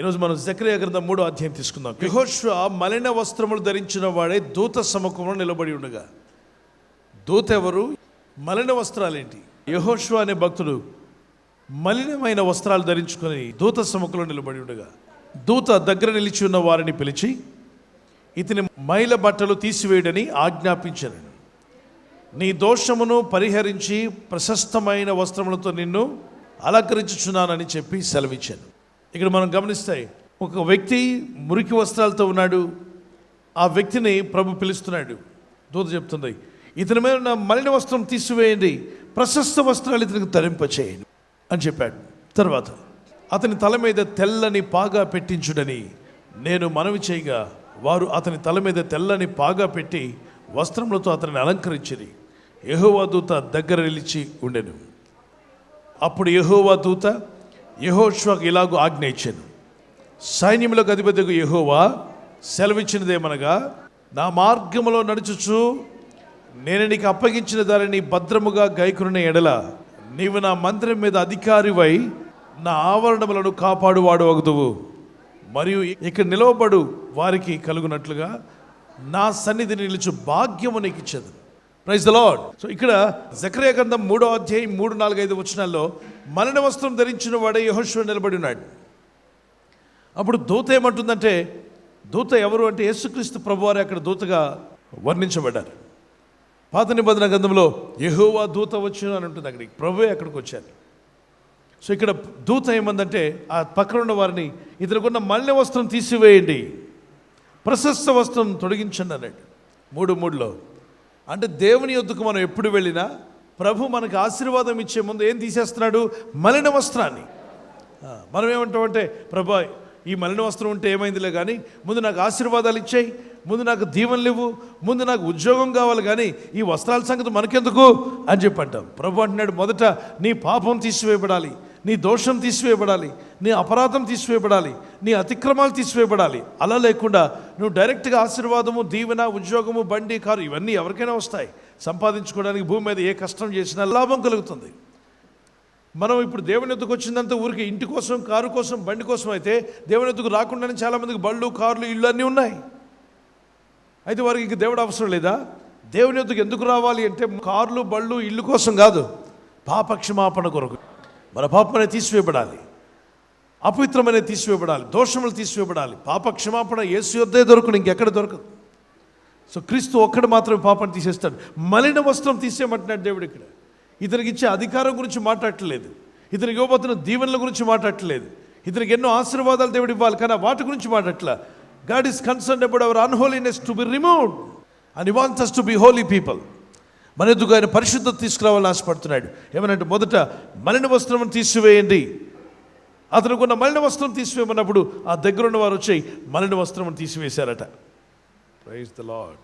ఈరోజు మనం జకర్యా గ్రంథం 3వ అధ్యాయం తీసుకుందాం. యెహోషువ మలిన వస్త్రములు ధరించిన వాడే దూత సముఖంలో నిలబడి ఉండగా. దూత ఎవరు? మలిన వస్త్రాలేంటి? యెహోషువ అనే భక్తుడు మలినమైన వస్త్రాలు ధరించుకొని దూత సముఖంలో నిలబడి ఉండగా దూత దగ్గర నిలిచి ఉన్న వారిని పిలిచి ఇతని మైల బట్టలు తీసివేయడని ఆజ్ఞాపించాను. నీ దోషమును పరిహరించి ప్రశస్తమైన వస్త్రములతో నిన్ను అలంకరించుచున్నానని చెప్పి సెలవిచ్చాను. ఇక్కడ మనం గమనిస్తాయి, ఒక వ్యక్తి మురికి వస్త్రాలతో ఉన్నాడు. ఆ వ్యక్తిని ప్రభు పిలుస్తున్నాడు. దూత చెప్తుంది, ఇతని మీద ఉన్న మలిన వస్త్రం తీసివేయండి, ప్రశస్త వస్త్రాలు ఇతనికి ధరింపచేయండి అని చెప్పాడు. తర్వాత అతని తల మీద తెల్లని పాగా పెట్టించుడని నేను మనవి చేయగా వారు అతని తల మీద తెల్లని పాగా పెట్టి వస్త్రములతో అతనిని అలంకరించిరి. యెహోవా దూత దగ్గర నిలిచి ఉండెను. అప్పుడు యెహోవా దూత యెహోషువకు ఇలాగూ ఆజ్ఞ ఇచ్చాను, సైన్యములకు అధిపతికి యెహోవా సెలవిచ్చినదేమనగా, నా మార్గములో నడుచుచు నేను నీకు అప్పగించిన దానిని భద్రముగా గైకొనిన ఎడల నీవు నా మందిరం మీద అధికారివై నా ఆవరణములను కాపాడువాడు వగుదువు. మరియు ఇక్కడ నిలవబడు వారికి కలుగునట్లుగా నా సన్నిధిని నిలుచు భాగ్యము నీకు ఇచ్చేది. Praise the lord. సో ఇక్కడ జకర్యా గ్రంథం 3వ అధ్యాయం 3, 4, 5 వచనాల్లో మలిన వస్త్రం ధరించిన వాడే యెహోషువ నిలబడి ఉన్నాడు. అప్పుడు దూత ఏమంటుందంటే, దూత ఎవరు అంటే యేసుక్రీస్తు ప్రభువారు అక్కడ దూతగా వర్ణించబడ్డారు. పాత నిబంధన గ్రంథంలో యెహోవా దూత వచ్చాను అని ఉంటుంది, అక్కడికి ప్రభువే అక్కడికి వచ్చారు. సో ఇక్కడ దూత ఏమందంటే ఆ పక్కన ఉన్న వారిని ఇతరుకున్న మలిన వస్త్రం తీసివేయండి, ప్రశస్త వస్త్రం తొలగించండి అన్నాడు 3:3లో. అంటే దేవుని యొద్దకు మనం ఎప్పుడు వెళ్ళినా ప్రభు మనకు ఆశీర్వాదం ఇచ్చే ముందు ఏం తీసేస్తున్నాడు? మలిన వస్త్రాన్ని. మనం ఏమంటామంటే, ప్రభా ఈ మలిన వస్త్రం ఉంటే ఏమైందిలే కానీ ముందు నాకు ఆశీర్వాదాలు ఇచ్చాయి, ముందు నాకు దీవెనలు ఇవ్వు, ముందు నాకు ఉద్యోగం కావాలి, కానీ ఈ వస్త్రాల సంగతి మనకెందుకు అని చెప్పి అంటాం. ప్రభు అంటున్నాడు, మొదట నీ పాపం తీసివేయబడాలి, నీ దోషం తీసివేయబడాలి, నీ అపరాధం తీసివేయబడాలి, నీ అతిక్రమాలు తీసివేయబడాలి. అలా లేకుండా నువ్వు డైరెక్ట్గా ఆశీర్వాదము, దీవెన, ఉద్యోగము, బండి, కారు ఇవన్నీ ఎవరికైనా వస్తాయి. సంపాదించుకోవడానికి భూమి మీద ఏ కష్టం చేసినా లాభం కలుగుతుంది. మనం ఇప్పుడు దేవుని ఎద్దుకు వచ్చిందంతా ఊరికి ఇంటి కోసం, కారు కోసం, బండి కోసం అయితే దేవుని ఎద్దుకు రాకుండానే చాలామందికి బళ్ళు, కార్లు, ఇళ్ళు అన్నీ ఉన్నాయి. అయితే వారికి ఇంక దేవుడు అవసరం లేదా? దేవుని ఎద్దుకు ఎందుకు రావాలి అంటే కార్లు, బళ్ళు, ఇల్లు కోసం కాదు, పాపక్షమాపణ కొరకు. మన పాపం అనేది తీసివేయబడాలి, అపవిత్రమనేది తీసివేయబడాలి, దోషములు తీసివేయబడాలి. పాపక్షమాపణ యేసు యొద్దే దొరకదు, ఇంకెక్కడ దొరకదు. సో క్రీస్తు ఒక్కడు మాత్రమే పాపాన్ని తీసేస్తాడు. మలిన వస్త్రం తీసేయమంటున్నాడు దేవుడు. ఇక్కడ ఇతనికి ఇచ్చే అధికారం గురించి మాట్లాడట్లేదు, ఇతనికి ఇవ్వబోతున్న దీవెనల గురించి మాట్లాడట్లేదు, ఇతనికి ఎన్నో ఆశీర్వాదాలు దేవుడు ఇవ్వాలి, కానీ వాటి గురించి మాట్లాడట్లా. God is concerned about our unholiness to be removed and He wants us to be holy people. మన ఎదుగు ఆయన పరిశుద్ధత తీసుకురావాలని ఆశపడుతున్నాడు. ఏమనంటే, మొదట మలిన వస్త్రం తీసివేయండి. అతనుకున్న మలిన వస్త్రం తీసివేయమన్నప్పుడు ఆ దగ్గర ఉన్న వారు వచ్చి మలిన వస్త్రం తీసివేశారట. Praise the Lord.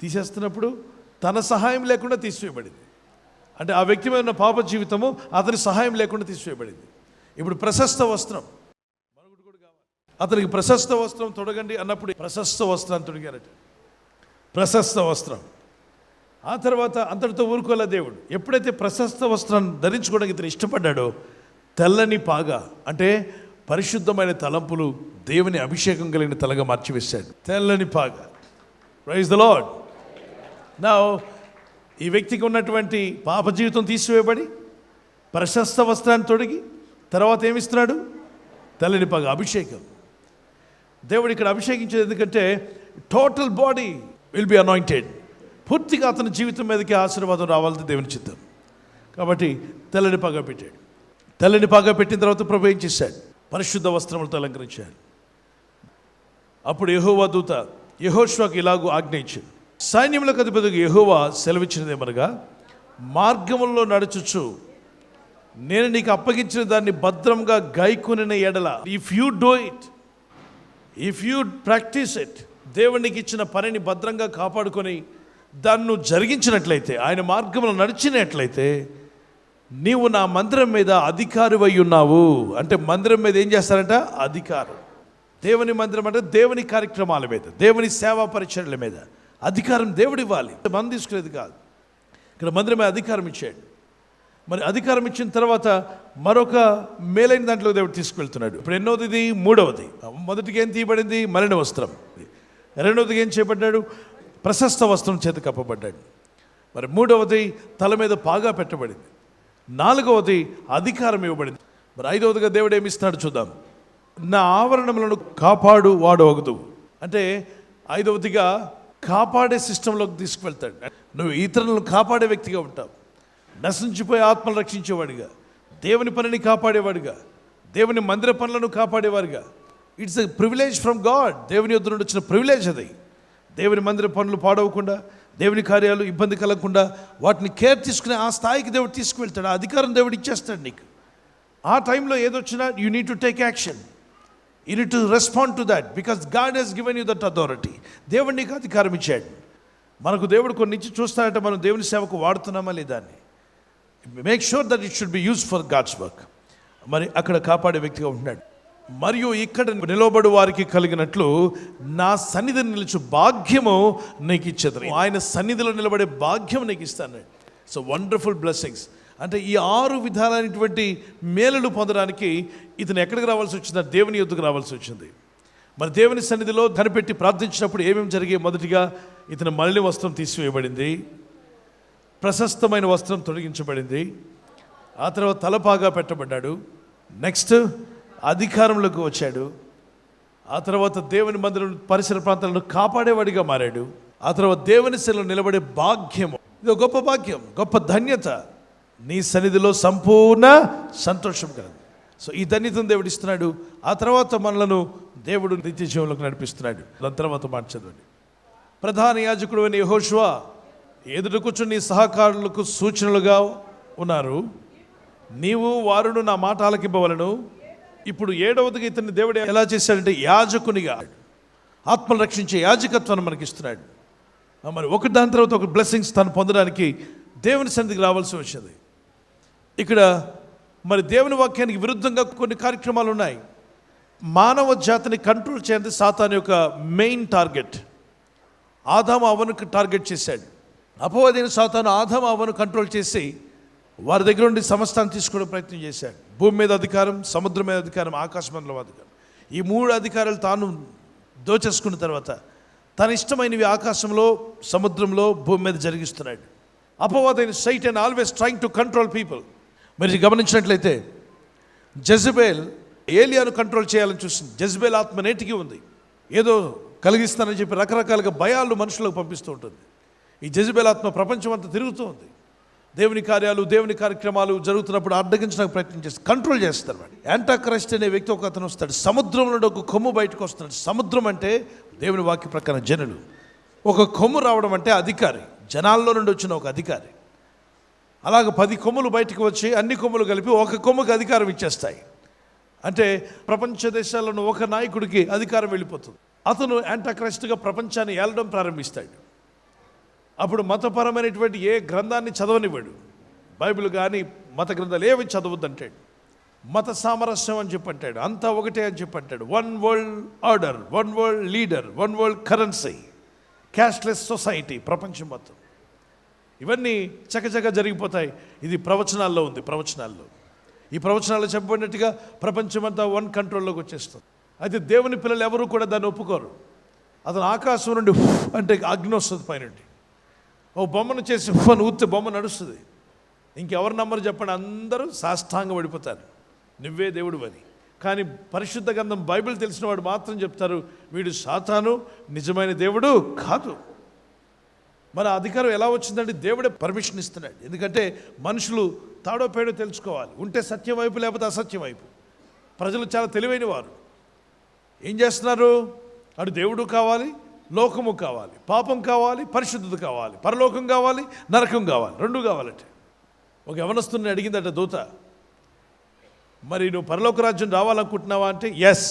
తీసేస్తున్నప్పుడు తన సహాయం లేకుండా తీసివేయబడింది. అంటే ఆ వ్యక్తి మీద ఉన్న పాప జీవితము అతని సహాయం లేకుండా తీసివేయబడింది. ఇప్పుడు ప్రశస్త వస్త్రం అతనికి ప్రశస్త వస్త్రం తొడగండి అన్నప్పుడు ప్రశస్త వస్త్రాన్ని తొడిగారట. ప్రశస్త వస్త్రం. ఆ తర్వాత అంతటితో ఊరుకోలే దేవుడు. ఎప్పుడైతే ప్రశస్త వస్త్రాన్ని ధరించుకోవడానికి ఇతను ఇష్టపడ్డాడో తెల్లని పాగా, అంటే పరిశుద్ధమైన తలంపులు, దేవుని అభిషేకం కలిగిన తలగా మార్చివేశాడు. తెల్లని పాగా. Praise the Lord. నా ఈ వ్యక్తికి ఉన్నటువంటి పాప జీవితం తీసివేయబడి ప్రశస్త వస్త్రాన్ని తొడిగి తర్వాత ఏమిస్తున్నాడు? తెల్లని పాగా, అభిషేకం. దేవుడు ఇక్కడ అభిషేకించేది ఎందుకంటే total body will be anointed. పూర్తిగా అతని జీవితం మీదకి ఆశీర్వాదం రావాలని దేవుని చిత్తం. కాబట్టి తెల్లని పాగా పెట్టాడు. తెల్లని పాగా పెట్టిన తర్వాత ప్రభు ఏం చేశాడు? పరిశుద్ధ వస్త్రములతో అలంకరించాడు. అప్పుడు యెహోవా దూత యెహోషువకు ఇలాగూ ఆజ్ఞ ఇచ్చాడు, సైన్యములకు అధిపతికి యెహోవా సెలవిచ్చినదేమనగా, మార్గములలో నడుచుచు నేను నీకు అప్పగించిన దాన్ని భద్రంగా గైకొనిన ఎడల, if you do it, if you practice it, దేవునికి ఇచ్చిన పనిని భద్రంగా కాపాడుకొని దాన్ని జరిగించినట్లయితే, ఆయన మార్గంలో నడిచినట్లయితే నీవు నా మందిరం మీద అధికారివై ఉన్నావు. అంటే మందిరం మీద ఏం చేస్తారంట? అధికారం. దేవుని మందిరం అంటే దేవుని కార్యక్రమాల మీద, దేవుని సేవా పరిచర్యల మీద అధికారం దేవుడు ఇవ్వాలి, మనం తీసుకునేది కాదు. ఇక్కడ మందిరం మీద అధికారం ఇచ్చాడు. మరి అధికారం ఇచ్చిన తర్వాత మరొక మేలైన దాంట్లో దేవుడు తీసుకువెళ్తున్నాడు. ఇప్పుడు ఎన్నోది? ఇది మూడవది. మొదటికి ఏం తీయబడింది? మలిన వస్త్రం. రెండవదికి ఏం చేయబడ్డాడు? ప్రశస్త వస్త్రం చేత కప్పబడ్డాడు. మరి మూడవది తల మీద పాగా పెట్టబడింది. నాలుగవది అధికారం ఇవ్వబడింది. మరి ఐదవదిగా దేవుడు ఏమి ఇస్తున్నాడు చూద్దాం. నా ఆవరణములను కాపాడు వాడు వగదు. అంటే ఐదవదిగా కాపాడే సిస్టంలోకి తీసుకువెళ్తాడు. నువ్వు ఇతరులను కాపాడే వ్యక్తిగా ఉంటావు. నశించిపోయే ఆత్మలు రక్షించేవాడిగా, దేవుని పనిని కాపాడేవాడిగా, దేవుని మందిర పనులను కాపాడేవాడిగా. It's a privilege from God. దేవుని యొద్ద నుండి వచ్చిన ప్రివిలేజ్ అది. దేవుని మందిర పనులు పాడవకుండా, దేవుని కార్యాలు ఇబ్బంది కలగకుండా వాటిని కేర్ తీసుకునే ఆ స్థాయికి దేవుడు తీసుకువెళ్తాడు. ఆ అధికారం దేవుడు ఇచ్చేస్తాడు నీకు. ఆ టైంలో ఏదొచ్చినా you need to take action. You need to respond to that because God he's given you that authority. దేవుడు నీకు అధికారం ఇచ్చాడు. మనకు దేవుడు కొన్ని ఇచ్చి చూస్తాడంటే మనం దేవుని సేవకు వాడుతున్నామా లేదా అని. Make sure that it should be use for God's work. మరి అక్కడ కాపాడే వ్యక్తిగా ఉంటున్నాడు. మరియు ఇక్కడ నిలబడు వారికి కలిగినట్లు నా సన్నిధిని నిలుచు భాగ్యము నీకు ఇచ్చేది. ఆయన సన్నిధిలో నిలబడే భాగ్యం నీకు ఇస్తాను. So wonderful blessings. అంటే ఈ 6 విధాలైనటువంటి మేలులు పొందడానికి ఇతను ఎక్కడికి రావాల్సి వచ్చింది? దేవుని యొద్దకు రావాల్సి వచ్చింది. మరి దేవుని సన్నిధిలో కనిపెట్టి ప్రార్థించినప్పుడు ఏమేమి జరిగాయి? మొదటిగా ఇతను మలిన వస్త్రం తీసివేయబడింది, ప్రశస్తమైన వస్త్రం తొలగించబడింది, ఆ తర్వాత తలపాగా పెట్టబడ్డాడు, నెక్స్ట్ అధికారంలోకి వచ్చాడు, ఆ తర్వాత దేవుని మందిరం పరిసర ప్రాంతాలను కాపాడేవాడిగా మారాడు, ఆ తర్వాత దేవుని సన్నిధిలో నిలబడే భాగ్యము. ఇది గొప్ప భాగ్యం, గొప్ప ధన్యత. నీ సన్నిధిలో సంపూర్ణ సంతోషం కలదు. సో ఈ ధన్యతను దేవుడు ఇస్తున్నాడు. ఆ తర్వాత మనలను దేవుడు నిత్య జీవంలోకి నడిపిస్తున్నాడు. దాని తర్వాత మాట చదవండి. ప్రధాన యాజకుడు అయిన యెహోషువ ఎదుట కూర్చుని నీ సహకారులకు సూచనలుగా ఉన్నారు. నీవు వారును నా మాట ఆలకింపవలను. ఇప్పుడు 7వదిగా ఇతన్ని దేవుడు ఎలా చేశాడంటే యాజకునిగా, ఆత్మలు రక్షించే యాజకత్వాన్ని మనకి ఇస్తున్నాడు. మరి ఒకటి దాని తర్వాత ఒక బ్లెస్సింగ్స్ తను పొందడానికి దేవుని సన్నిధికి రావాల్సి వచ్చింది. ఇక్కడ మరి దేవుని వాక్యానికి విరుద్ధంగా కొన్ని కార్యక్రమాలు ఉన్నాయి. మానవ జాతిని కంట్రోల్ చేయాలి సాతాను యొక్క మెయిన్ టార్గెట్. ఆదాము అవ్వను టార్గెట్ చేశాడు. అపవాదైన సాతాను ఆదాము అవ్వను కంట్రోల్ చేసి వారి దగ్గర నుండి సమస్తాన్ని తీసుకోవడం ప్రయత్నం చేశాడు. భూమి మీద అధికారం, సముద్రం మీద అధికారం, ఆకాశమండలం అధికారం. ఈ 3 అధికారాలు తాను దోచేసుకున్న తర్వాత తన ఇష్టమైనవి ఆకాశంలో, సముద్రంలో, భూమి మీద జరిగిస్తున్నాడు. అపవాదైన Satan always trying to control people. మీరు గమనించినట్లయితే జెజబెల్ ఏలియాను కంట్రోల్ చేయాలని చూస్తుంది. జెజబెల్ ఆత్మ నేటికి ఉంది. ఏదో కలిగిస్తానని చెప్పి రకరకాలుగా భయాలు మనుషులకు పంపిస్తూ ఉంటుంది. ఈ జెజబెల్ ఆత్మ ప్రపంచం అంతా తిరుగుతూ ఉంది. దేవుని కార్యాలు, దేవుని కార్యక్రమాలు జరుగుతున్నప్పుడు అడ్డగించడానికి ప్రయత్నం చేస్తారు, కంట్రోల్ చేస్తారు. యాంటాక్రైస్ట్ అనే వ్యక్తి ఒక అతను వస్తాడు. సముద్రం నుండి ఒక కొమ్ము బయటకు వస్తున్నాడు. సముద్రం అంటే దేవుని వాక్య ప్రకారం జనులు. ఒక కొమ్ము రావడం అంటే అధికారి, జనాల్లో నుండి వచ్చిన ఒక అధికారి. అలాగ 10 కొమ్ములు బయటకు వచ్చి అన్ని కొమ్ములు కలిపి ఒక కొమ్ముకి అధికారం ఇచ్చేస్తాయి. అంటే ప్రపంచ దేశాలను ఒక నాయకుడికి అధికారం వెళ్ళిపోతుంది. అతను యాంటాక్రైస్ట్గా ప్రపంచాన్ని ఏలడం ప్రారంభిస్తాడు. అప్పుడు మతపరమైనటువంటి ఏ గ్రంథాన్ని చదవనివ్వడు. బైబిల్ కానీ మత గ్రంథాలు ఏవి చదవద్దంటాడు. మత సామరస్యం అని చెప్పి అంటాడు. అంతా ఒకటే అని చెప్పి అంటాడు. 1 world order, 1 world leader, 1 world currency, cashless society, ప్రపంచం మొత్తం. ఇవన్నీ చకచక జరిగిపోతాయి. ఇది ప్రవచనాల్లో ఉంది. ఈ ప్రవచనాల్లో చెప్పబడినట్టుగా ప్రపంచమంతా 1 కంట్రోల్లోకి వచ్చేస్తుంది. అయితే దేవుని పిల్లలు ఎవరు కూడా దాన్ని ఒప్పుకోరు. అతను ఆకాశం నుండి అంటే అగ్ని వస్తుంది పైనుండి. ఓ బొమ్మను చేసి అని ఊస్తే బొమ్మ నడుస్తుంది. ఇంకెవరు నమ్మరు చెప్పండి? అందరూ సాష్టాంగం పడిపోతారు, నువ్వే దేవుడు అని. కానీ పరిశుద్ధ గ్రంథం బైబిల్ తెలిసిన వాడు మాత్రం చెప్తారు, వీడు సాతాను, నిజమైన దేవుడు కాదు. మరి అధికారం ఎలా వచ్చిందంటే దేవుడే పర్మిషన్ ఇస్తున్నాడు. ఎందుకంటే మనుషులు తాడో పేడో తెలుసుకోవాలి. ఉంటే సత్యం వైపు, లేకపోతే అసత్యం వైపు. ప్రజలు చాలా తెలివైన వారు. ఏం చేస్తున్నారు? అటు దేవుడు కావాలి, లోకము కావాలి, పాపం కావాలి, పరిశుద్ధత కావాలి, పరలోకం కావాలి, నరకం కావాలి, 2 కావాలంటే. ఒక యవనస్తుని అడిగిందట దూత, మరి నువ్వు పరలోక రాజ్యం రావాలనుకుంటున్నావా అంటే ఎస్.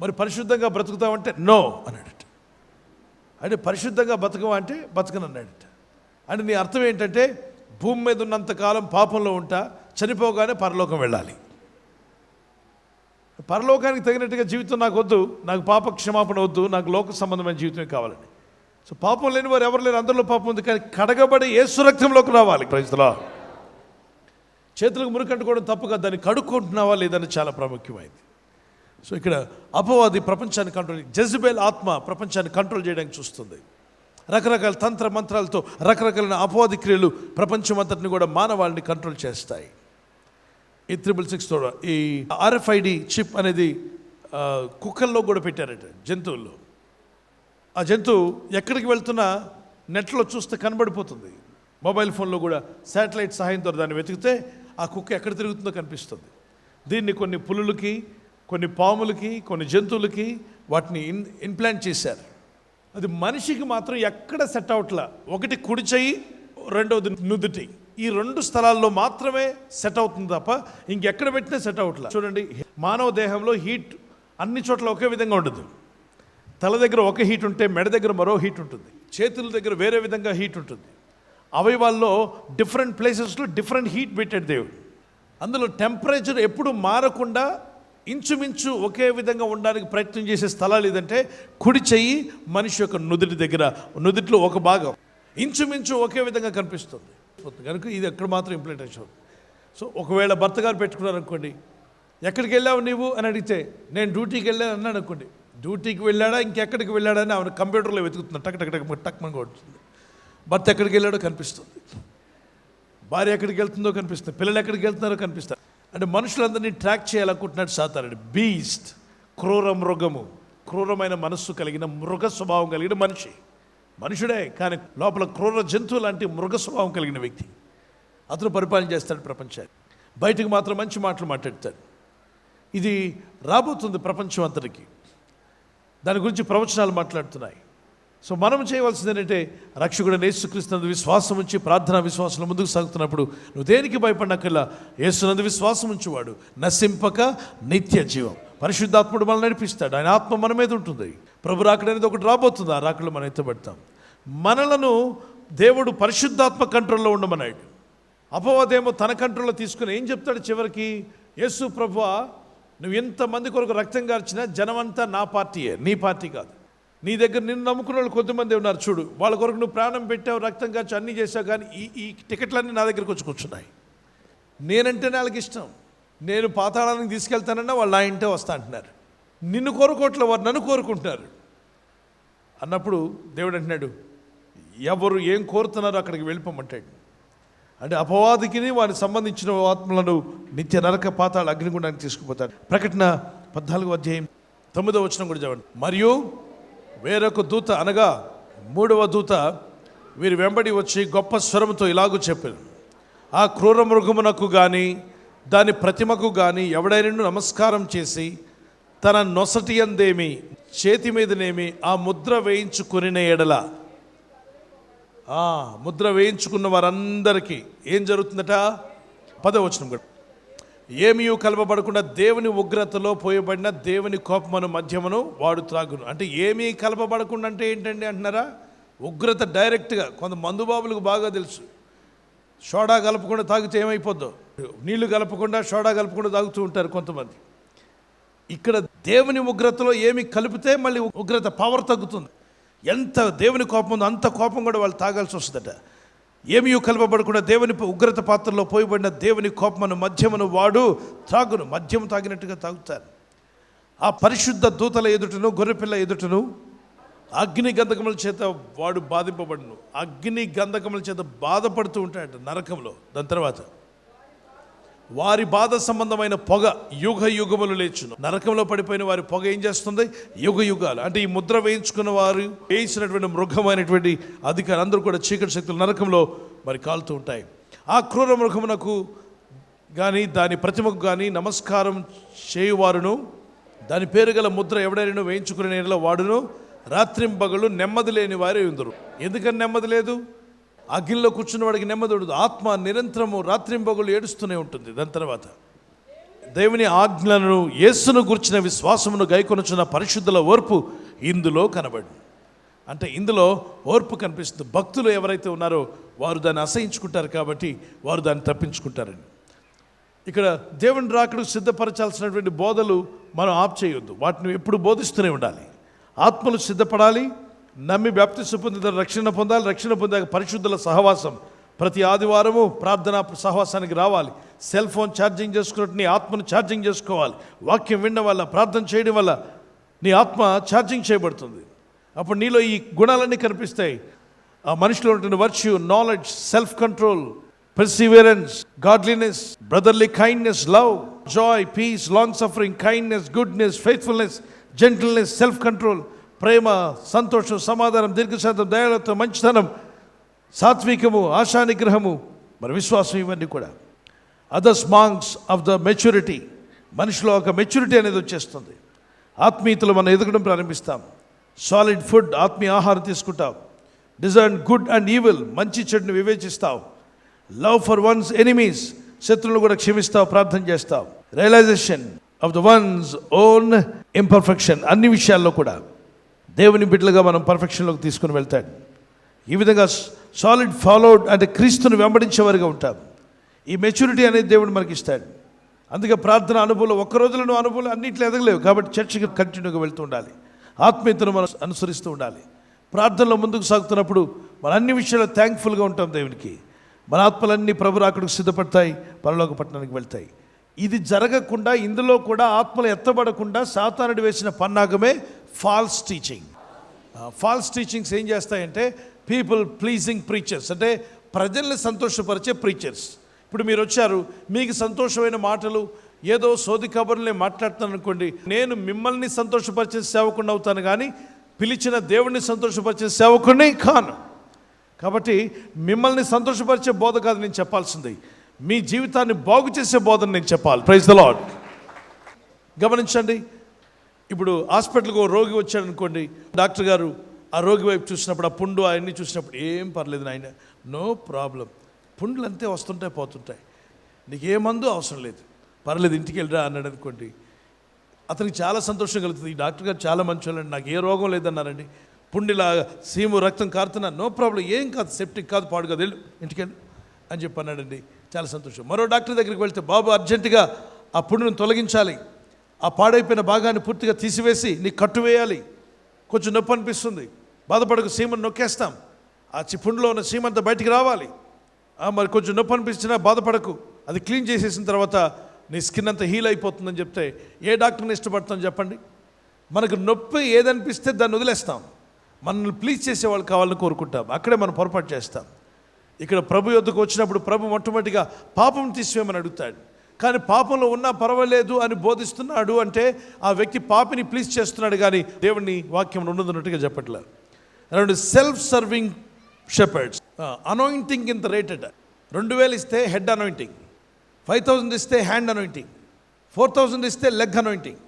మరి పరిశుద్ధంగా బ్రతుకుతావంటే నో అన్నాడట. అంటే పరిశుద్ధంగా బతకవా అంటే బతకను అన్నాడట. అంటే నీ అర్థం ఏంటంటే భూమి మీద ఉన్నంతకాలం పాపంలో ఉంటా, చనిపోగానే పరలోకం వెళ్ళాలి. పరలోకానికి తగినట్టుగా జీవితం నాకు వద్దు, నాకు పాప క్షమాపణ వద్దు, నాకు లోక సంబంధమైన జీవితమే కావాలని. సో పాపం లేని వారు ఎవరు లేరు, అందరిలో పాపం ఉంది. కానీ కడగబడి యేసు రక్తంలోకి రావాలి. Praise the Lord. చేతులకు మురికి అంటుకోవడం తప్పుగా, దాన్ని కడుక్కుంటున్నావా లేదని చాలా ప్రాముఖ్యమైంది. సో ఇక్కడ అపవాది ప్రపంచాన్ని కంట్రోల్, జెజబెల్ ఆత్మ ప్రపంచాన్ని కంట్రోల్ చేయడానికి చూస్తుంది. రకరకాల తంత్ర మంత్రాలతో రకరకాలైన అపవాది క్రియలు ప్రపంచం అంతటిని కూడా మానవాళిని కంట్రోల్ చేస్తాయి. ఈ 666 ఈ RFID చిప్ అనేది కుక్కల్లో కూడా పెట్టారట, జంతువుల్లో. ఆ జంతువు ఎక్కడికి వెళ్తున్నా నెట్లో చూస్తే కనబడిపోతుంది. మొబైల్ ఫోన్లో కూడా శాటిలైట్ సహాయంతో దాన్ని వెతికితే ఆ కుక్క ఎక్కడ తిరుగుతుందో కనిపిస్తుంది. దీన్ని కొన్ని పులులకి, కొన్ని పాములకి, కొన్ని జంతువులకి వాటిని ఇంప్లాంట్ చేశారు. అది మనిషికి మాత్రం ఎక్కడ సెట్ అవట్లా. ఒకటి కుడి చెయ్యి, రెండవది నుదుటి, ఈ 2 స్థలాల్లో మాత్రమే సెట్ అవుతుంది తప్ప ఇంకెక్కడ పెట్టినా సెట్ అవట్లా. చూడండి, మానవ దేహంలో హీట్ అన్ని చోట్ల ఒకే విధంగా ఉండదు. తల దగ్గర ఒక హీట్ ఉంటే మెడ దగ్గర మరో హీట్ ఉంటుంది, చేతుల దగ్గర వేరే విధంగా హీట్ ఉంటుంది. అవయవాల్లో డిఫరెంట్ ప్లేసెస్లో డిఫరెంట్ హీట్ పెట్టాడు దేవుడు. అందులో టెంపరేచర్ ఎప్పుడు మారకుండా ఇంచుమించు ఒకే విధంగా ఉండడానికి ప్రయత్నం చేసే స్థలాలు ఏదంటే కుడి చెయ్యి, మనిషి యొక్క నుదుటి దగ్గర, నుదుటిలో ఒక భాగం ఇంచుమించు ఒకే విధంగా కనిపిస్తుంది కనుక ఇది ఎక్కడ మాత్రం ఇంప్లిమెంటేషన్ అవుతుంది. సో ఒకవేళ భర్త గారు పెట్టుకున్నారు అనుకోండి, ఎక్కడికి వెళ్ళావు నీవు అని అడిగితే నేను డ్యూటీకి వెళ్ళాను అన్నాను అనుకోండి, డ్యూటీకి వెళ్ళాడా ఇంకెక్కడికి వెళ్ళాడని ఆమె కంప్యూటర్లో వెతుకుతున్నాడు, టక్ టక్ టక్ టక్మని కొడుతుంది. భర్త ఎక్కడికి వెళ్ళాడో కనిపిస్తుంది, భార్య ఎక్కడికి వెళ్తుందో కనిపిస్తుంది, పిల్లలు ఎక్కడికి వెళ్తున్నారో కనిపిస్తారు. అంటే మనుషులందరినీ ట్రాక్ చేయాలనుకుంటున్నాడు సాతానుడు. బీస్ట్, క్రూర మృగము, క్రూరమైన మనస్సు కలిగిన మృగ స్వభావం కలిగిన మనుషుడే కానీ లోపల క్రూర జంతువు లాంటి మృగ స్వభావం కలిగిన వ్యక్తి. అతను పరిపాలన చేస్తాడు ప్రపంచాన్ని. బయటకు మాత్రం మంచి మాటలు మాట్లాడతాడు. ఇది రాబోతుంది ప్రపంచం అంతటికి, దాని గురించి ప్రవచనాలు మాట్లాడుతున్నాయి. సో మనం చేయవలసింది ఏంటంటే రక్షకుడైన యేసుక్రీస్తునందు విశ్వాసం ఉంచి ప్రార్థనా విశ్వాసంలో ముందుకు సాగుతున్నప్పుడు నువ్వు దేనికి భయపడినక్కల్లా యేసునందు విశ్వాసం ఉంచేవాడు నశింపక నిత్య జీవం. పరిశుద్ధాత్ముడు మనల్ని నడిపిస్తాడు, ఆయన ఆత్మ మన మీద ఉంటుంది. ప్రభు రాకడ అనేది ఒకటి రాబోతుంది, ఆ రాకడలో మనం ఎత్తబడతాం. మనలను దేవుడు పరిశుద్ధాత్మ కంట్రోల్లో ఉండమన్నాడు. అపవాదేమో తన కంట్రోల్లో తీసుకుని ఏం చెప్తాడు చివరికి, యేసు ప్రభువా నువ్వు ఎంతమంది కొరకు రక్తం కార్చినా జనమంతా నా పార్టీయే, నీ పార్టీ కాదు. నీ దగ్గర నిన్ను నమ్ముకున్న వాళ్ళు కొంతమంది ఉన్నారు చూడు, వాళ్ళ కొరకు నువ్వు ప్రాణం పెట్టావు, రక్తం కాచి అన్నీ చేసావు, కానీ ఈ టికెట్లన్నీ నా దగ్గరకు వచ్చి కూర్చున్నాయి. నేనంటేనే వాళ్ళకి ఇష్టం, నేను పాతాళానికి తీసుకెళ్తానన్నా వాళ్ళు నా ఇంటే వస్తా అంటున్నారు. నిన్ను కోరుకోవట్లే, వారు నన్ను కోరుకుంటున్నారు అన్నప్పుడు దేవుడు అంటున్నాడు ఎవరు ఏం కోరుతున్నారో అక్కడికి వెళ్ళిపోమంటాడు. అంటే అపవాదికి వారికి సంబంధించిన ఆత్మలను నిత్య నరక పాతాళ అగ్నిగుండానికి తీసుకుపోతాడు. ప్రకటన 14:9 కూడా చదవండి. మరియు వేరొక దూత అనగా 3వ దూత వీరి వెంబడి వచ్చి గొప్ప స్వరంతో ఇలాగూ చెప్పారు, ఆ క్రూర మృగమునకు కానీ దాని ప్రతిమకు కానీ ఎవడైనా నమస్కారం చేసి తన నొసటి అందేమి చేతి మీదనేమి ఆ ముద్ర వేయించుకుని ఎడల, ముద్ర వేయించుకున్న వారందరికీ ఏం జరుగుతుందట? 10వ వచనం కూడా, ఏమీ కలపబడకుండా దేవుని ఉగ్రతలో పోయబడిన దేవుని కోపమును మద్యమును వాడు త్రాగును. అంటే ఏమీ కలపబడకుండా అంటే ఏంటండి అంటున్నారా? ఉగ్రత డైరెక్ట్గా. కొంత మందుబాబులకు బాగా తెలుసు, సోడా కలపకుండా తాగితే ఏమైపోద్దో, నీళ్లు కలపకుండా సోడా కలపకుండా తాగుతూ ఉంటారు కొంతమంది. ఇక్కడ దేవుని ఉగ్రతలో ఏమి కలిపితే మళ్ళీ ఉగ్రత పవర్ తగ్గుతుంది. ఎంత దేవుని కోపం ఉందో అంత కోపం కూడా వాళ్ళు తాగాల్సి వస్తుందట. ఏమీ కలపబడకుండా దేవుని ఉగ్రత పాత్రలో పోయబడిన దేవుని కోపమును మద్యమును వాడు త్రాగును. మద్యం తాగినట్టుగా తాగుతారు. ఆ పరిశుద్ధ దూతల ఎదుటను గొర్రెపిల్ల ఎదుటను అగ్ని గంధకముల చేత వాడు బాధింపబడును. అగ్ని గంధకముల చేత బాధపడుతూ ఉంటాడు నరకంలో. దాని తర్వాత వారి బాధ సంబంధమైన పొగ యుగ యుగములు లేచును. నరకంలో పడిపోయిన వారి పొగ ఏం చేస్తుంది? యుగ యుగాలు. అంటే ఈ ముద్ర వేయించుకున్న వారు వేయించినటువంటి మృగమైనటువంటి అధికారులు అందరూ కూడా చీకటి శక్తులు నరకంలో మరి కాలుతూ ఉంటాయి. ఆ క్రూర మృగమునకు కానీ దాని ప్రతిమకు కానీ నమస్కారం చేయువారును దాని పేరు గల ముద్ర ఎవడైనా వేయించుకునే వాడును రాత్రింబగళ్ళు నెమ్మది లేని వారే ఉందరు. ఎందుకని నెమ్మది లేదు? అగ్నిలో కూర్చున్న వాడికి నెమ్మది ఉండదు. ఆత్మ నిరంతరము రాత్రింబగళ్ళు ఏడుస్తూనే ఉంటుంది. దాని తర్వాత దేవుని ఆజ్ఞలను యేసును గుర్చిన విశ్వాసమును గైకొనుచున్న పరిశుద్ధుల ఓర్పు ఇందులో కనబడి. అంటే ఇందులో ఓర్పు కనిపిస్తుంది. భక్తులు ఎవరైతే ఉన్నారో వారు దాన్ని అసహించుకుంటారు కాబట్టి వారు దాన్ని తప్పించుకుంటారని. ఇక్కడ దేవుని రాకడకు సిద్ధపరచాల్సినటువంటి బోధలు మనం ఆప్ చేయొద్దు. వాటిని ఎప్పుడు బోధిస్తూనే ఉండాలి. ఆత్మలు సిద్ధపడాలి, నమ్మి బాప్తిసం పొందిన రక్షణ పొందాలి, రక్షణ పొందాక పరిశుద్ధుల సహవాసం ప్రతి ఆదివారము ప్రార్థనా సహవాసానికి రావాలి. సెల్ ఫోన్ ఛార్జింగ్ చేసుకున్నట్టు నీ ఆత్మను ఛార్జింగ్ చేసుకోవాలి. వాక్యం వినడం వల్ల, ప్రార్థన చేయడం వల్ల నీ ఆత్మ ఛార్జింగ్ చేయబడుతుంది. అప్పుడు నీలో ఈ గుణాలన్నీ కనిపిస్తాయి. ఆ మనిషిలో ఉంటున్న virtue, knowledge, self control, perseverance, godliness, brotherly kindness, love, joy, peace, long suffering, kindness, goodness, faithfulness, gentleness, self control, ప్రేమ, సంతోషం, సమాధానం, దీర్ఘశాంతం, దయాళుత్వం, మంచితనం, సాత్వికము, ఆశానిగ్రహము, మరి విశ్వాసం, ఇవన్నీ కూడా others marks of the maturity. మనిషిలో ఒక మెచ్యూరిటీ అనేది వచ్చేస్తుంది. ఆత్మీయతలో మనం ఎదగడం ప్రారంభిస్తాం. సాలిడ్ ఫుడ్, ఆత్మీయ ఆహారం తీసుకుంటాం. డిజర్న్ గుడ్ అండ్ ఈవిల్, మంచి చెడుని వివేచిస్తావు. లవ్ ఫర్ వన్స్ ఎనిమీస్, శత్రువులు కూడా క్షమిస్తావు, ప్రార్థన చేస్తావు. Realization of the one's own imperfection, అన్ని విషయాల్లో కూడా దేవుని బిడ్డలుగా మనం పర్ఫెక్షన్లోకి తీసుకుని వెళ్తాడు. ఈ విధంగా సాలిడ్ ఫాలోడ్ అంటే క్రీస్తుని వెంబడించేవారిగా ఉంటాం. ఈ మెచ్యూరిటీ అనేది దేవుడు మనకి ఇస్తాడు. అందుకే ప్రార్థన అనుభవం, ఒక్క రోజులో నువ్వు అనుభవం అన్నింటిలో ఎదగలేవు. కాబట్టి చర్చికి కంటిన్యూగా వెళ్తూ ఉండాలి. ఆత్మీయతను మనం అనుసరిస్తూ ఉండాలి. ప్రార్థనలో ముందుకు సాగుతున్నప్పుడు మన అన్ని విషయాల్లో థ్యాంక్ఫుల్గా ఉంటాం దేవునికి. మన ఆత్మలన్నీ ప్రభు రాకడకు సిద్ధపడతాయి, పరలోక పట్టణానికి వెళ్తాయి. ఇది జరగకుండా, ఇందులో కూడా ఆత్మలు ఎత్తబడకుండా సాతానుడు వేసిన పన్నాగమే ఫాల్స్ టీచింగ్. ఫాల్స్ టీచింగ్స్ ఏం చేస్తాయంటే పీపుల్ ప్లీజింగ్ ప్రీచర్స్, అంటే ప్రజల్ని సంతోషపరిచే ప్రీచర్స్. ఇప్పుడు మీరు వచ్చారు, మీకు సంతోషమైన మాటలు, ఏదో సోది కబుర్లు నేను మాట్లాడుతాను అనుకోండి, నేను మిమ్మల్ని సంతోషపరిచే సేవకుడిని అవుతాను, కానీ పిలిచిన దేవుడిని సంతోషపరిచే సేవకుడిని కాను. కాబట్టి మిమ్మల్ని సంతోషపరిచే బోధ కాదు నేను చెప్పాల్సింది, మీ జీవితాన్ని బాగు చేసే బోధన నేను చెప్పాలి. Praise the Lord. గమనించండి, ఇప్పుడు హాస్పిటల్కి ఒక రోగి వచ్చాడు అనుకోండి, డాక్టర్ గారు ఆ రోగి వైపు చూసినప్పుడు, ఆ పుండు అవన్నీ చూసినప్పుడు, ఏం పర్లేదు నాయన, నో ప్రాబ్లం, పుండ్లు అంతే వస్తుంటాయి పోతుంటాయి, నీకు ఏ మందు అవసరం లేదు, పర్లేదు ఇంటికి వెళ్ళరా అన్నాడు అనుకోండి, అతనికి చాలా సంతోషం కలుగుతుంది. ఈ డాక్టర్ గారు చాలా మంచోళ్ళండి, నాకు ఏ రోగం లేదన్నారండి, పుండిలా సీము రక్తం కారుతున్నా, నో ప్రాబ్లం, ఏం కాదు, సెప్టిక్ కాదు, పాడు కాదు, వెళ్ళు ఇంటికెళ్ళి అని చెప్పి అన్నాడండి, చాలా సంతోషం. మరో డాక్టర్ దగ్గరికి వెళ్తే, బాబు అర్జెంటుగా ఆ పుండును తొలగించాలి, ఆ పాడైపోయిన భాగాన్ని పూర్తిగా తీసివేసి నీకు కట్టు వేయాలి, కొంచెం నొప్పి అనిపిస్తుంది, బాధపడకు, సీమను నొక్కేస్తాం, ఆ పుండులో ఉన్న సీమ అంతా బయటికి రావాలి, మరి కొంచెం నొప్పి అనిపించినా బాధపడకు, అది క్లీన్ చేసేసిన తర్వాత నీ స్కిన్ అంతా హీల్ అయిపోతుందని చెప్తే ఏ డాక్టర్ని ఇష్టపడతాం చెప్పండి? మనకు నొప్పి ఏదనిపిస్తే దాన్ని వదిలేస్తాం, మనల్ని ప్లీజ్ చేసేవాళ్ళు కావాలని కోరుకుంటాం, అక్కడే మనం పొరపాటు చేస్తాం. ఇక్కడ ప్రభు యొద్దకు వచ్చినప్పుడు ప్రభు మొట్టమొదటిగా పాపం తీసివేయమని అడుగుతాడు, కానీ పాపంలో ఉన్నా పర్వాలేదు అని బోధిస్తున్నాడు అంటే ఆ వ్యక్తి పాపిని ప్లీజ్ చేస్తున్నాడు, కానీ దేవుని వాక్యం ఉన్నదన్నట్టుగా చెప్పట్లేదు. రెండు సెల్ఫ్ సర్వింగ్ షెపర్డ్స్, అనాయింటింగ్ ఇంత రేటెడ్, 2000 ఇస్తే హెడ్ అనాయింటింగ్, 5000 ఇస్తే హ్యాండ్ అనాయింటింగ్, 4000 ఇస్తే లెగ్ అనాయింటింగ్,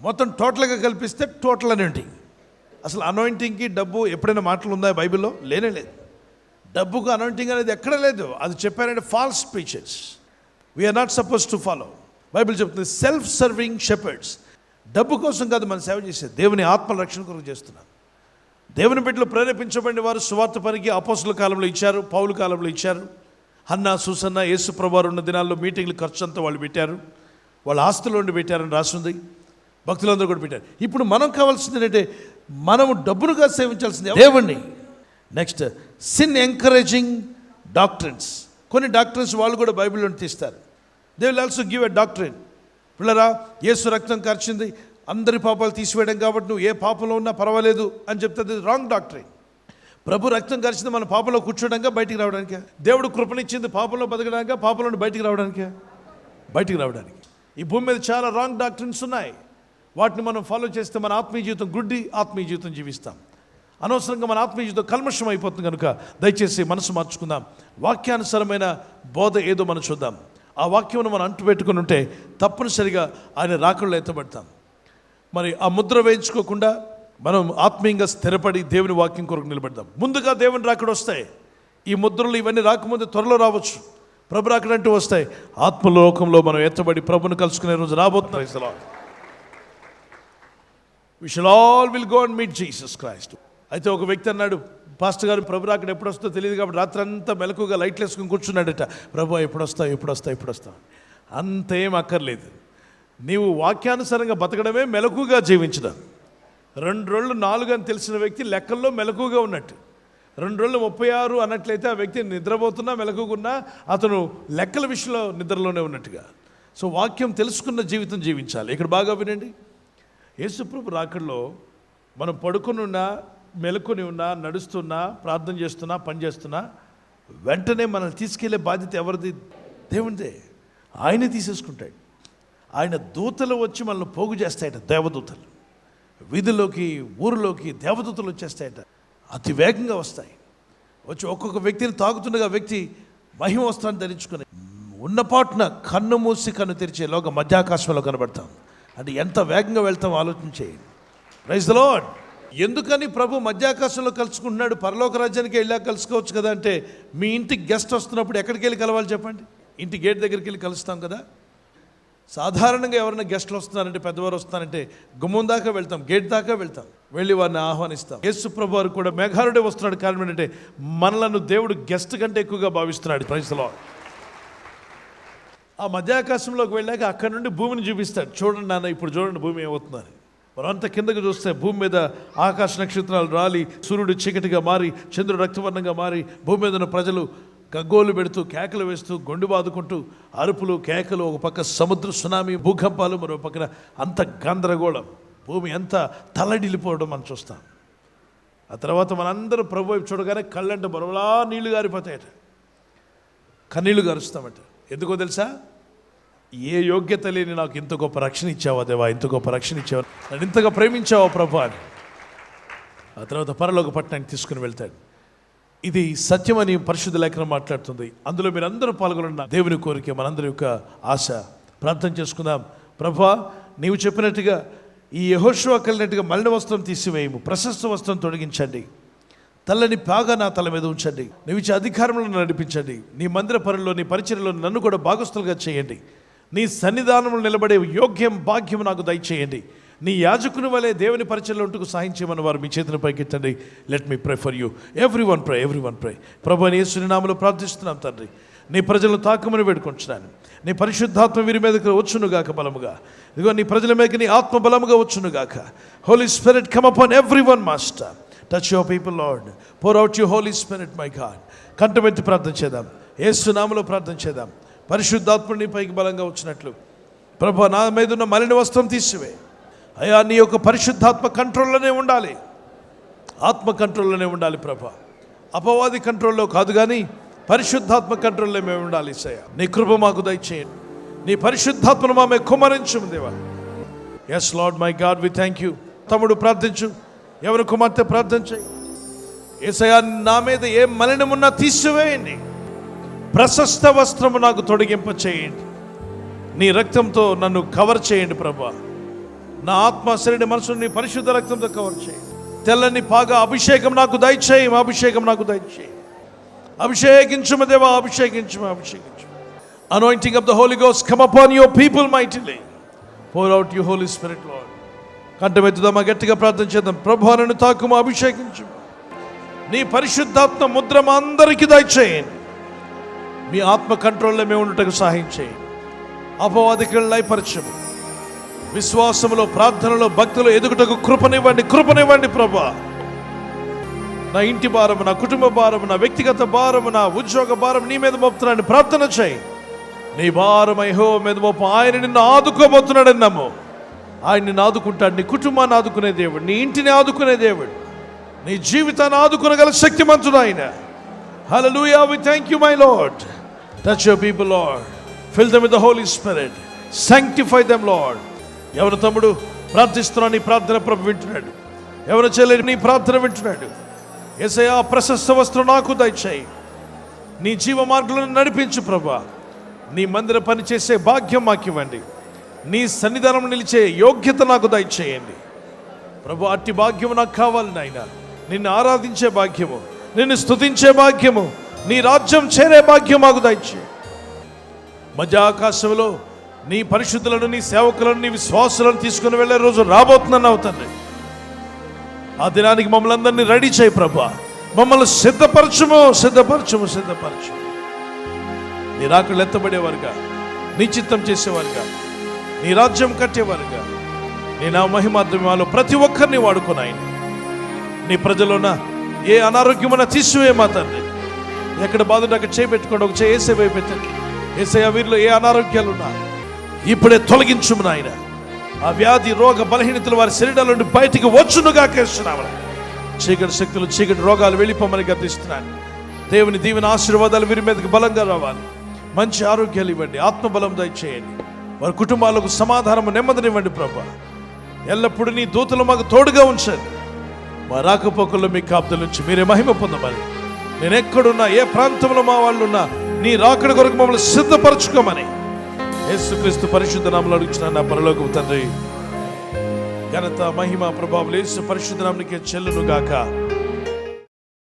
మొత్తం టోటల్గా కల్పిస్తే టోటల్ అనాయింటింగ్. అసలు అనాయింటింగ్కి డబ్బు ఎప్పుడైనా మాటలు ఉందా బైబిల్లో? లేనే లేదు. డబ్బుకు అనాయింటింగ్ అనేది ఎక్కడ లేదు. అది చెప్పారంటే false preachers, we are not suppose to follow. Bible చెప్తుంది సెల్ఫ్ సర్వింగ్ షెపర్డ్స్. డబ్బు కోసం కాదు మనం సేవ చేసేది, దేవుని ఆత్మల రక్షణ కొరకు చేస్తున్నాం. దేవుని బిడ్డలు ప్రేరేపించబడిన వారు సువార్త పనికి అపోస్తుల కాలంలో ఇచ్చారు, పౌలు కాలంలో ఇచ్చారు. హన్నా, సూసన్న, యేసు ప్రభువారు ఉన్న దినాల్లో మీటింగ్లు ఖర్చు అంతా వాళ్ళు పెట్టారు, వాళ్ళ ఆస్తుల నుండి పెట్టారని రాస్తుంది, భక్తులందరూ కూడా పెట్టారు. ఇప్పుడు మనం కావాల్సింది ఏంటంటే మనము డబ్బునుగా సేవించాల్సింది దేవుణ్ణి. Next sin encouraging doctrines. కొన్ని డాక్ట్రిన్స్ వాళ్ళు కూడా బైబిల్లో తీస్తారు. They will also give a doctrine. పిల్లరా, యేసు రక్తం ఖర్చింది అందరి పాపాలు తీసివేయడం కాబట్టి నువ్వు ఏ పాపంలో ఉన్నా పర్వాలేదు అని చెప్తే రాంగ్ డాక్ట్రిన్. ప్రభు రక్తం ఖర్చింది మన పాపంలో కూర్చోడానికి, బయటికి రావడానికి. దేవుడు కృపనిచ్చింది పాపంలో బతకడానికి, పాపంలో బయటికి రావడానికి. ఈ భూమి మీద చాలా రాంగ్ డాక్ట్రిన్స్ ఉన్నాయి. వాటిని మనం ఫాలో చేస్తే మన ఆత్మీయ జీవితం గుడ్డి ఆత్మీయ జీవితం జీవిస్తాం. అనవసరంగా మన ఆత్మీయ జీవితం కల్మషం అయిపోతుంది. కనుక దయచేసి మనసు మార్చుకుందాం. వాక్యానుసారమైన బోధ ఏదో మనం చూద్దాం. ఆ వాక్యం మనం అంటు పెట్టుకుని ఉంటే తప్పనిసరిగా ఆయన రాకడలో ఎత్తబడతాం. మరి ఆ ముద్ర వేయించుకోకుండా మనం ఆత్మీయంగా స్థిరపడి దేవుని వాక్యం కొరకు నిలబడదాం. ముందుగా దేవుని రాకడ వస్తాయి. ఈ ముద్రలు ఇవన్నీ రాకముందు త్వరలో రావచ్చు. ప్రభు రాకడంటూ వస్తాయి. ఆత్మలోకంలో మనం ఎత్తబడి ప్రభుని కలుసుకునే రోజు రాబోతున్నాయి. We shall all will go and meet Jesus Christ. అయితే ఒక వ్యక్తి అన్నాడు, పాస్టర్ గారు ప్రభు రాకడ ఎప్పుడు వస్తుందో తెలియదు కాబట్టి రాత్రంతా మెలకుగా లైట్లు వేసుకుని కూర్చున్నాడట. ప్రభు ఎప్పుడు వస్తావు. అంతేం అక్కర్లేదు. నీవు వాక్యానుసారంగా బతకడమే మెలకుగా జీవించడం. 2 రోజులు 4 అని తెలిసిన వ్యక్తి లెక్కల్లో మెలకుగా ఉన్నట్టు. 2 రోజులు 36 అన్నట్లయితే ఆ వ్యక్తి నిద్రపోతున్నా మెలకున్నా అతను లెక్కల విషయంలో నిద్రలోనే ఉన్నట్టుగా. సో వాక్యం తెలుసుకున్న జీవితం జీవించాలి. ఇక్కడ బాగా వినండి, యేసుప్రభు రాకడలో మనం పడుకుని ఉన్నా, మెలకుని ఉన్నా, నడుస్తున్నా, ప్రార్థన చేస్తున్నా, పని చేస్తున్నా, వెంటనే మనల్ని తీసుకెళ్లే బాధ్యత ఎవరిది? దేవునిదే. ఆయనే తీసేసుకుంటాడు. ఆయన దూతలు వచ్చి మనల్ని పోగు చేస్తాయట. దేవదూతలు వీధుల్లోకి, ఊరిలోకి దేవదూతలు వచ్చేస్తాయట. అతి వేగంగా వస్తాయి. వచ్చి ఒక్కొక్క వ్యక్తిని తాగుతుండగా వ్యక్తి మహిమ వస్త్రాన్ని ధరించుకుని ఉన్నపాటున కన్ను మూసి కన్ను తెరిచేలోగా మధ్యాకాశంలో కనబడతాం. అంటే ఎంత వేగంగా వెళ్తాం ఆలోచించేయండి. Praise the lord. ఎందుకని ప్రభు మధ్యాకాశంలో కలుసుకుంటున్నాడు? పరలోక రాజ్యానికి వెళ్ళాక కలుసుకోవచ్చు కదా అంటే, మీ ఇంటికి గెస్ట్ వస్తున్నప్పుడు ఎక్కడికి వెళ్ళి కలవాలి చెప్పండి? ఇంటి గేట్ దగ్గరికి వెళ్ళి కలుస్తాం కదా. సాధారణంగా ఎవరైనా గెస్ట్లు వస్తున్నారంటే, పెద్దవారు వస్తున్నారంటే గుమ్మం దాకా వెళ్తాం, గేట్ దాకా వెళ్తాం, వెళ్ళి వారిని ఆహ్వానిస్తాం. యేసు ప్రభు వారు కూడా మేఘారుడే వస్తున్నాడు. కారణం ఏంటంటే మనలను దేవుడు గెస్ట్ కంటే ఎక్కువగా భావిస్తున్నాడు. Praise the lord. ఆ మధ్యాకాశంలోకి వెళ్ళాక అక్కడ నుండి భూమిని చూపిస్తాడు. చూడండి నాన్న, ఇప్పుడు చూడండి భూమి ఏమవుతుందని. మనం అంత కిందకు చూస్తే భూమి మీద ఆకాశ నక్షత్రాలు రాలి, సూర్యుడు చీకటిగా మారి, చంద్రుడు రక్తవర్ణంగా మారి, భూమి మీద ఉన్న ప్రజలు గగ్గోలు పెడుతూ, కేకలు వేస్తూ, గొండు బాదుకుంటూ, అరుపులు, కేకలు, ఒక పక్క సముద్ర సునామీ, భూకంపాలు, మరో పక్కన అంత గందరగోళం, భూమి అంత తల్లడిల్లిపోవడం మనం చూస్తాం. ఆ తర్వాత మనందరూ ప్రభు వైపు చూడగానే కళ్ళంట బరువులా నీళ్లు గారిపోతాయట, కన్నీళ్లు గారుస్తామట. ఎందుకో తెలుసా? ఏ యోగ్యత లేని నాకు ఇంత గొప్ప రక్షణ ఇచ్చావా దేవా, ఇంత గొప్ప రక్షణ ఇచ్చావా, నన్ను ఇంతగా ప్రేమించావా ప్రభు అని. ఆ తర్వాత పరలోక పట్టణానికి తీసుకుని వెళ్తాడు. ఇది సత్యమని పరిశుద్ధ లేఖనం మాట్లాడుతుంది. అందులో మీరు అందరూ పాల్గొన్న దేవుని కోరిక, మనందరి యొక్క ఆశ. ప్రార్థన చేసుకుందాం. ప్రభువా, నీవు చెప్పినట్టుగా ఈ యెహోషువ కలిగినట్టుగా మలిన వస్త్రం తీసివేయము, ప్రశస్త వస్త్రం తొలగించండి, తల్లని పాగా నా తల మీద ఉంచండి, నీవు ఇచ్చే అధికారంలో నడిపించండి, నీ మందిర పనుల్లో, నీ పరిచర్యలో నన్ను కూడా భాగస్థులుగా చేయండి, నీ సన్నిధానంలో నిలబడే యోగ్యం భాగ్యం నాకు దయచేయండి, నీ యాజకుని వలె దేవుని పరిచయంలో ఉంటూ సహాయం చేయమని వారు మీ చేతుల పైకెత్తండి. Let me pray for you. Everyone pray. ప్రభు అని యేసుని నామములో ప్రార్థిస్తున్నాం తండ్రి. నీ ప్రజలను తాకమని వేడుకుంటున్నాను. నీ పరిశుద్ధాత్మ వీరి మీదకి వచ్చునుగాక బలముగా. ఇదిగో నీ ప్రజల మీదకి నీ ఆత్మ బలముగా వచ్చునుగాక. Holy Spirit come upon everyone master. Touch your people Lord. Pour out your Holy Spirit my God. కంటమెత్తి ప్రార్థన చేద్దాం. యేసు నామములో ప్రార్థన చేద్దాం. పరిశుద్ధాత్మ నీ పైకి బలంగా వచ్చినట్లు ప్రభు నా మీద ఉన్న మలిన వస్త్రం తీసివే అయ్యా. నీ యొక్క పరిశుద్ధాత్మ కంట్రోల్లోనే ఉండాలి, ఆత్మ కంట్రోల్లోనే ఉండాలి ప్రభు. అపవాది కంట్రోల్లో కాదు కానీ పరిశుద్ధాత్మ కంట్రోల్లో మేము ఉండాలి. సయ నీ కృప మాకు దయచేయండి. నీ పరిశుద్ధాత్మను మా మీద కుమ్మరించు దేవా. Yes Lord my God, we thank you. తమ్ముడు ప్రార్థించు, ఎవరు కుమార్తె ప్రార్థన చేయి. యేసయ్యా, నా మీద ఏ మలినమున్నా తీసివేయండి, ప్రశస్త వస్త్రము నాకు తొడిగింప చేయండి, నీ రక్తంతో నన్ను కవర్ చేయండి ప్రభా. నా ఆత్మ, శరీర, మనసును నీ పరిశుద్ధ రక్తంతో కవర్ చేయండి. తెల్లని పాగా అభిషేకం నాకు దయచేయం, అభిషేకం నాకు దయచేయం. అభిషేకించుమ దేవా, అభిషేకించుమ. Anointing of the Holy Ghost come upon your people mightily. Pour out your Holy Spirit, Lord. కంటమెత్తుదామా, గట్టిగా ప్రార్థన చేద్దాం. ప్రభువా, నన్ను తాకుము, అభిషేకించు. నీ పరిశుద్ధాత్మ ముద్ర మా అందరికీ దయచేయండి. మీ ఆత్మ కంట్రోల్లో మేము ఉండటకు సహాయం చేయండి. అపవాదికి లయపరచము. విశ్వాసములో, ప్రార్థనలో, భక్తులు ఎదుగుటకు కృపనివ్వండి ప్రభువా. నా ఇంటి భారము, నా కుటుంబ భారము, నా వ్యక్తిగత భారము, నా ఉద్యోగ భారం నీ మీద మోపుతున్నాను. ప్రార్థన చేయి. నీ భారం యెహోవా మీద మోపు. ఆయన నిన్ను ఆదుకోబోతున్నాడని నమ్ము. ఆయన నిన్ను ఆదుకుంటాడు. నీ కుటుంబాన్ని ఆదుకునే దేవుడు, నీ ఇంటిని ఆదుకునే దేవుడు, నీ జీవితాన్ని ఆదుకునగల శక్తిమంతుడు ఆయన. Hallelujah. We thank you my Lord. Touch your people Lord. Fill them with the Holy Spirit. Sanctify them Lord. ఎవరు తమ్ముడు ప్రార్థిస్తున్నా, నీ ప్రార్థన ప్రభు వింటున్నాడు. ఎవరు చెల్లెలు నీ ప్రార్థన వింటున్నాడు. యేసయ్యా, ప్రశస్త వస్త్రం నాకు దయచేయి. నీ జీవ మార్గంలో నడిపించు ప్రభా. నీ మందిర పని చేసే భాగ్యం మాకు ఇవ్వండి. నీ సన్నిధానం నిలిచే యోగ్యత నాకు దయచేయండి ప్రభు. అట్టి భాగ్యము నాకు కావాలి నాయన. నిన్ను ఆరాధించే భాగ్యము, నిన్ను స్తుతించే భాగ్యము, నీ రాజ్యం చేరే భాగ్యం మాకు దయచేయి. మధ్య ఆకాశంలో నీ పరిశుద్ధులను, నీ సేవకులను, నీ విశ్వాసులను తీసుకుని వెళ్ళే రోజు రాబోతుందన్నావు తండ్రి. ఆ దినానికి మమ్మల్ని అందరినీ రెడీ చేయి ప్రభా. మమ్మల్ని సిద్ధపరచుము. నీ రాకళ్ళు ఎత్తబడేవారుగా, నీ చిత్తం చేసేవారుగా, నీ రాజ్యం కట్టేవారుగా, నీ నా మహిమాధ్యమాలో ప్రతి ఒక్కరిని వాడుకున్నాయని. నీ ప్రజలున్న ఏ అనారోగ్యమన్నా తీసివే మా తండ్రి. ఎక్కడ బాధ ఉంటే అక్కడ చేపెట్టుకోండి, ఒక చేయి ఏసే వైపు పెట్టండి. ఏసయ్య, వీరిలో ఏ అనారోగ్యాలు ఉన్నా ఇప్పుడే తొలగించుము నాయన. ఆ వ్యాధి రోగ బలహీనతలు వారి శరీరాల నుండి బయటికి వచ్చునుగా కేస్తున్నాము. చీకటి శక్తులు, చీకటి రోగాలు వెళ్ళిపోమని గర్దిస్తున్నాను. దేవుని దీవెన ఆశీర్వాదాలు వీరి మీదకి బలంగా రావాలి. మంచి ఆరోగ్యాలు ఇవ్వండి, ఆత్మబలం దయచేయండి. వారి కుటుంబాలకు సమాధానము, నెమ్మదినివ్వండి ప్రభా. ఎల్లప్పుడూ నీ దూతలు మాకు తోడుగా ఉంచండి. మా రాకపోకల్లో మీ కాపుదల నుంచి మీరే మహిమ పొందమని, నేను ఎక్కడున్నా, ఏ ప్రాంతంలో మా వాళ్ళు ఉన్నా, నీ రాకడ కొరకు మమ్మల్ని సిద్ధపరచుకోమని యేసుక్రీస్తు పరిశుద్ధ నామములో అడుగుచున్నాను నా పరలోకపు తండ్రి. ఘనత, మహిమ, ప్రభావం యేసు పరిశుద్ధ నామమునకే చెల్లును గాక.